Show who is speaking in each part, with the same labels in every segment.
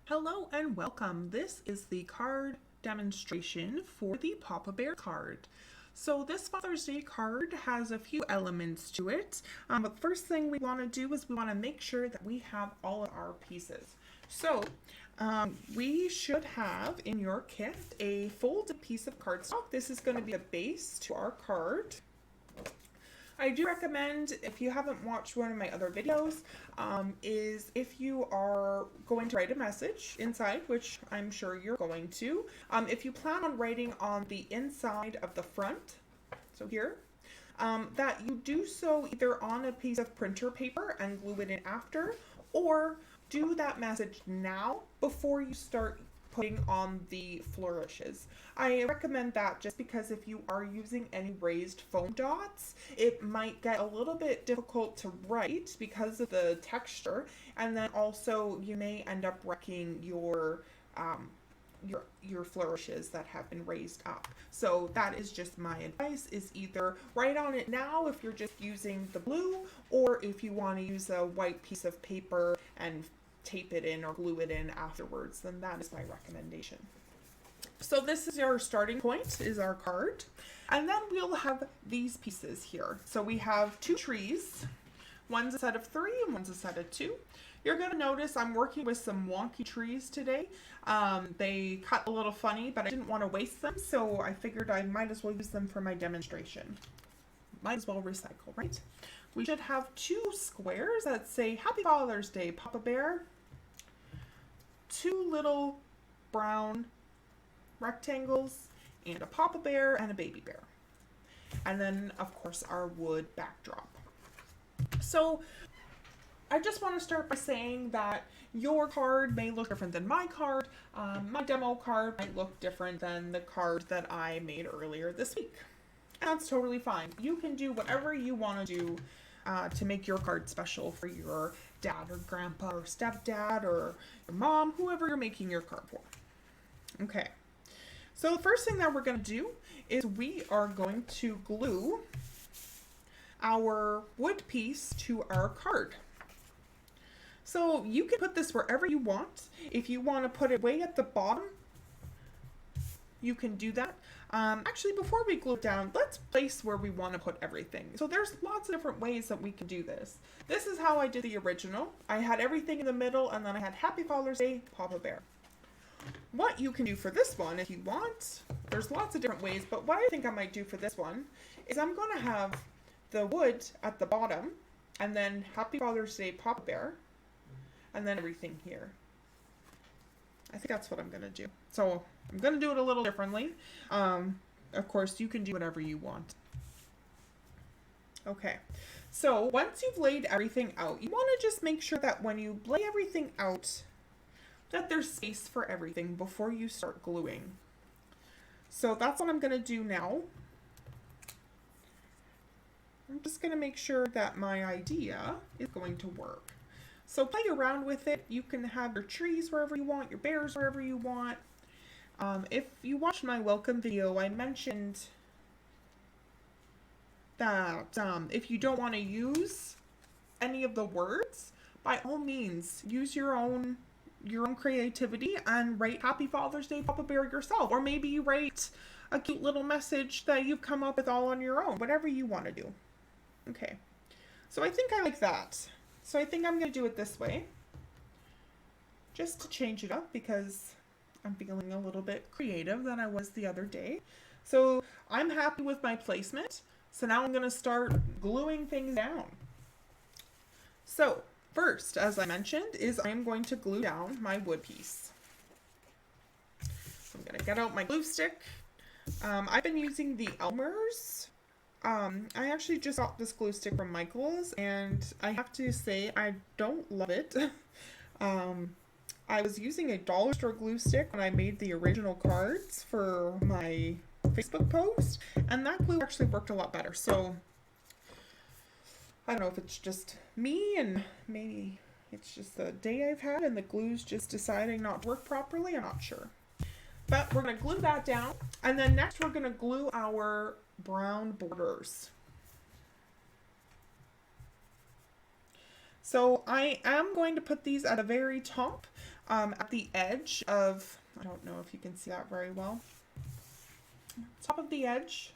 Speaker 1: Hello and welcome. This is the card demonstration for the Papa Bear card. So this Father's Day card has a few elements to it, but the first thing we want to do is we want to make sure that we have all of our pieces. So we should have in your kit a folded piece of cardstock. This is going to be a base to our card. I do recommend, if you haven't watched one of my other videos, is if you are going to write a message inside, which I'm sure you're going to, if you plan on writing on the inside of the front, so here, that you do so either on a piece of printer paper and glue it in after, or do that message now before you start putting on the flourishes. I recommend that just because if you are using any raised foam dots, it might get a little bit difficult to write because of the texture, and then also you may end up wrecking your flourishes that have been raised up. So that is just my advice, is either write on it now if you're just using the blue, or if you want to use a white piece of paper and tape it in or glue it in afterwards, then that is my recommendation. So this is our starting point, is our card. And then we'll have these pieces here. So we have two trees. One's a set of 3 and one's a set of 2. You're going to notice I'm working with some wonky trees today. They cut a little funny, but I didn't want to waste them, so I figured I might as well use them for my demonstration. Might as well recycle, right? We should have 2 squares that say Happy Father's Day, Papa Bear. 2 little brown rectangles, and a Papa Bear and a Baby Bear. And then, of course, our wood backdrop. So I just want to start by saying that your card may look different than my card. My demo card might look different than the card that I made earlier this week. And that's totally fine. You can do whatever you want to do to make your card special for your dad or grandpa or stepdad or your mom, whoever you're making your card for. Okay, so the first thing that we're going to do is we are going to glue our wood piece to our card. So you can put this wherever you want. If you want to put it way at the bottom, you can do that. Actually, before we glue it down, let's place where we want to put everything. So there's lots of different ways that we can do this. This is how I did the original. I had everything in the middle, and then I had Happy Father's Day, Papa Bear. What you can do for this one, if you want, there's lots of different ways, but what I think I might do for this one is I'm going to have the wood at the bottom, and then Happy Father's Day, Papa Bear, and then everything here. I think that's what I'm going to do. So I'm going to do it a little differently. Of course, you can do whatever you want. Okay, so once you've laid everything out, you want to just make sure that when you lay everything out, that there's space for everything before you start gluing. So that's what I'm going to do now. I'm just going to make sure that my idea is going to work. So play around with it. You can have your trees wherever you want, your bears wherever you want. If you watched my welcome video, I mentioned that if you don't want to use any of the words, by all means, use your own creativity and write Happy Father's Day, Papa Bear yourself. Or maybe you write a cute little message that you've come up with all on your own, whatever you want to do. Okay, so I think I like that. So I think I'm going to do it this way, just to change it up because I'm feeling a little bit creative than I was the other day. So I'm happy with my placement. So now I'm going to start gluing things down. So first, as I mentioned, is I'm going to glue down my wood piece. So I'm going to get out my glue stick. I've been using the Elmer's. I actually just got this glue stick from Michael's, and I have to say I don't love it. I was using a dollar store glue stick when I made the original cards for my Facebook post, and that glue actually worked a lot better. So I don't know if it's just me, and maybe it's just the day I've had and the glue's just deciding not to work properly. I'm not sure. But we're going to glue that down, and then next we're going to glue our brown borders. So I am going to put these at the very top, at the edge of, I don't know if you can see that very well, top of the edge.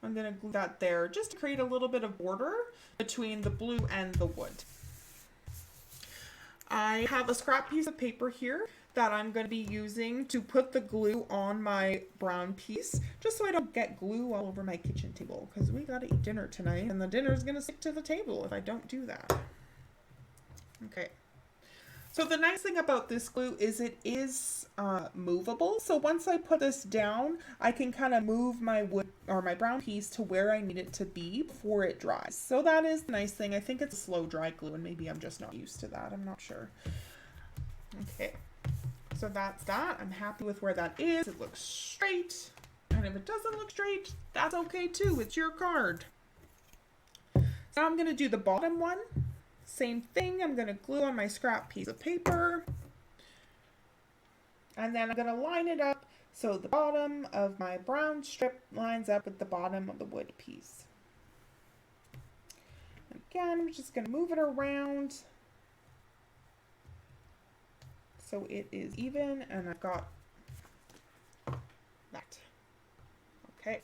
Speaker 1: I'm going to glue that there just to create a little bit of border between the blue and the wood. I have a scrap piece of paper here that I'm going to be using to put the glue on my brown piece, just so I don't get glue all over my kitchen table, because we got to eat dinner tonight and the dinner is going to stick to the table if I don't do that. Okay. So the nice thing about this glue is it is movable. So once I put this down, I can kind of move my wood or my brown piece to where I need it to be before it dries. So that is the nice thing. I think it's a slow dry glue and maybe I'm just not used to that. I'm not sure. Okay. So that's that. I'm happy with where that is. It looks straight. And if it doesn't look straight, that's okay too. It's your card. So now I'm going to do the bottom one. Same thing, I'm going to glue on my scrap piece of paper, and then I'm going to line it up so the bottom of my brown strip lines up with the bottom of the wood piece. Again, I'm just going to move it around so it is even, and I've got that. Okay,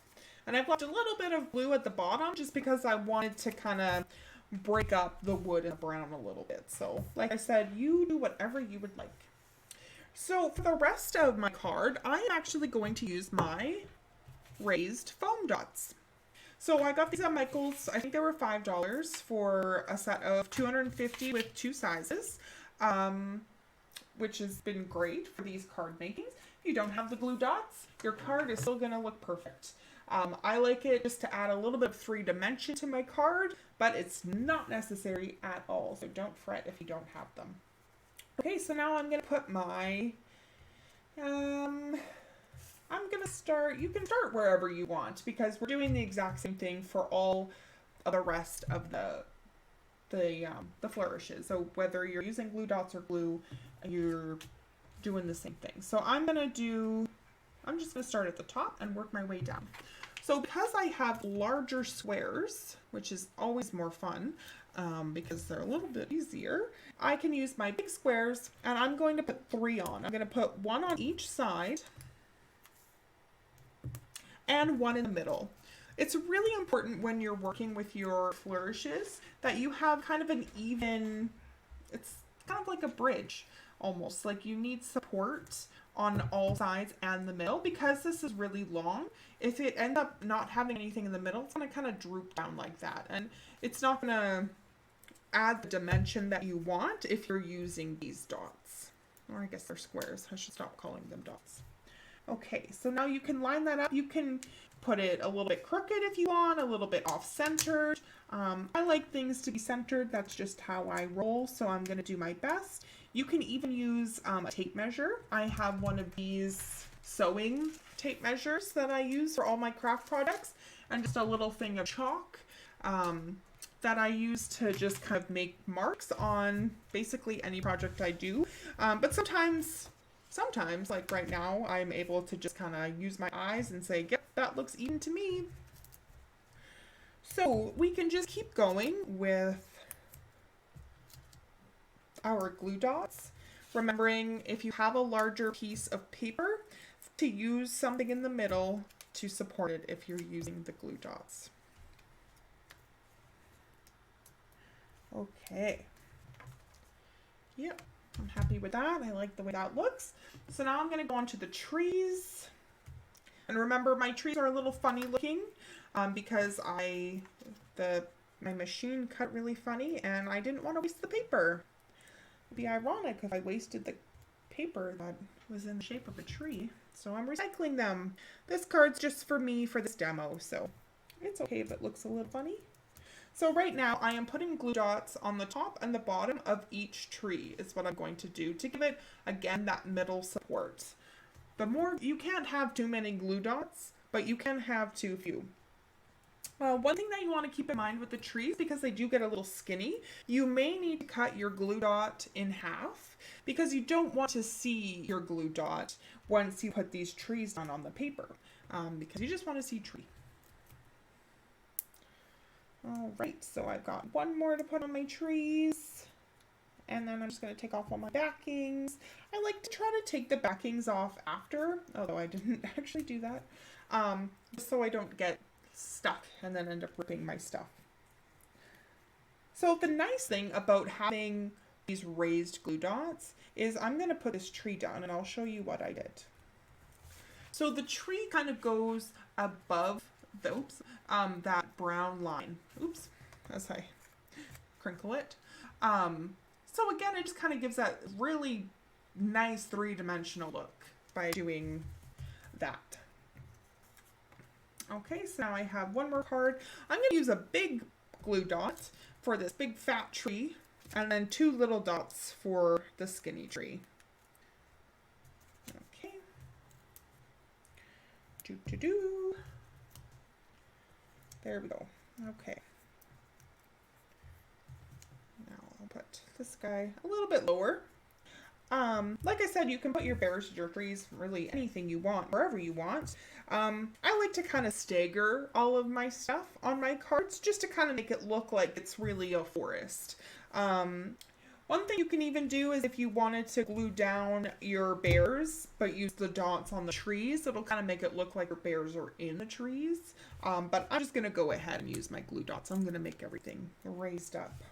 Speaker 1: and I've left a little bit of glue at the bottom just because I wanted to kind of break up the wood and the brown a little bit. So like I said, you do whatever you would like. So for the rest of my card, I am actually going to use my raised foam dots. So I got these at Michael's. I think they were $5 for a set of 250 with 2 sizes, which has been great for these card makings. If you don't have the glue dots, your card is still going to look perfect. I like it just to add a little bit of 3 dimension to my card, but it's not necessary at all, so don't fret if you don't have them. Okay, so now I'm going to put my, I'm going to start, you can start wherever you want, because we're doing the exact same thing for all of the rest of the flourishes. So whether you're using glue dots or glue, you're doing the same thing. So I'm just going to start at the top and work my way down. So because I have larger squares, which is always more fun because they're a little bit easier, I can use my big squares and I'm going to put 3 on. I'm going to put 1 on each side and 1 in the middle. It's really important when you're working with your flourishes that you have kind of an even, it's kind of like a bridge almost, like you need support on all sides and the middle. Because this is really long, if it ends up not having anything in the middle, it's going to kind of droop down like that, and it's not going to add the dimension that you want if you're using these dots, or I guess they're squares. I should stop calling them dots. Okay, so now you can line that up. You can put it a little bit crooked if you want, a little bit off-centered. I like things to be centered. That's just how I roll, so I'm going to do my best. You can even use a tape measure. I have one of these sewing tape measures that I use for all my craft projects, and just a little thing of chalk that I use to just kind of make marks on basically any project I do. But sometimes, like right now, I'm able to just kind of use my eyes and say, yep, that looks even to me. So we can just keep going with our glue dots, remembering if you have a larger piece of paper, to use something in the middle to support it if you're using the glue dots. Okay. Yep, I'm happy with that. I like the way that looks. So now I'm going to go on to the trees. And remember, my trees are a little funny looking because my machine cut really funny and I didn't want to waste the paper. It'd be ironic if I wasted the paper that was in the shape of a tree. So I'm recycling them. This card's just for me for this demo, so it's okay if it looks a little funny. So right now I am putting glue dots on the top and the bottom of each tree is what I'm going to do to give it, again, that middle support. You can't have too many glue dots, but you can have too few. One thing that you want to keep in mind with the trees, because they do get a little skinny, you may need to cut your glue dot in half because you don't want to see your glue dot once you put these trees down on the paper, because you just want to see tree. All right, so I've got one more to put on my trees. And then I'm just going to take off all my backings. I like to try to take the backings off after, although I didn't actually do that, so I don't get stuck and then end up ripping my stuff. So the nice thing about having these raised glue dots is I'm going to put this tree down and I'll show you what I did. So the tree kind of goes above the, that brown line, as I crinkle it. So again, it just kind of gives that really nice three-dimensional look by doing that. Okay, so now I have one more card. I'm going to use a big glue dot for this big fat tree, and then 2 little dots for the skinny tree. Okay. There we go. Okay. Now I'll put this guy a little bit lower. Like I said, you can put your bears, your trees, really anything you want, wherever you want. I like to kind of stagger all of my stuff on my cards just to kind of make it look like it's really a forest. One thing you can even do is if you wanted to glue down your bears, but use the dots on the trees, it'll kind of make it look like your bears are in the trees. But I'm just going to go ahead and use my glue dots. I'm going to make everything raised up.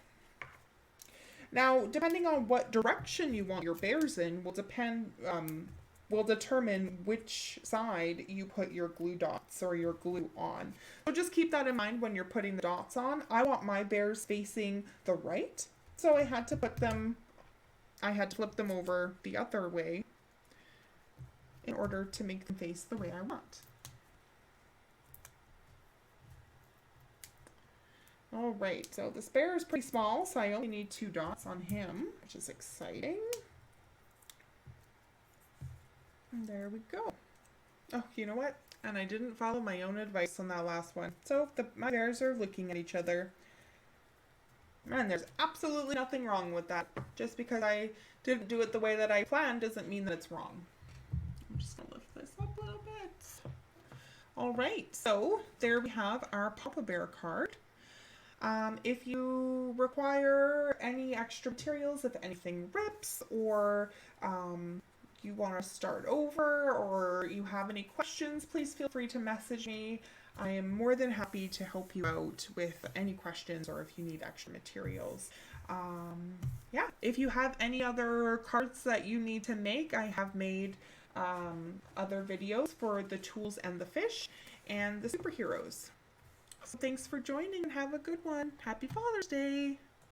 Speaker 1: Now, depending on what direction you want your bears in will determine which side you put your glue dots or your glue on. So just keep that in mind when you're putting the dots on. I want my bears facing the right, so I had to flip them over the other way in order to make them face the way I want. All right, so this bear is pretty small, so I only need 2 dots on him, which is exciting. And there we go. Oh, you know what? And I didn't follow my own advice on that last one. So my bears are looking at each other. Man, there's absolutely nothing wrong with that. Just because I didn't do it the way that I planned doesn't mean that it's wrong. I'm just going to lift this up a little bit. All right, so there we have our Papa Bear card. If you require any extra materials, if anything rips, or you want to start over, or you have any questions, please feel free to message me. I am more than happy to help you out with any questions or if you need extra materials. Yeah, if you have any other cards that you need to make, I have made other videos for the tools and the fish and the superheroes. So thanks for joining and have a good one. Happy Father's Day!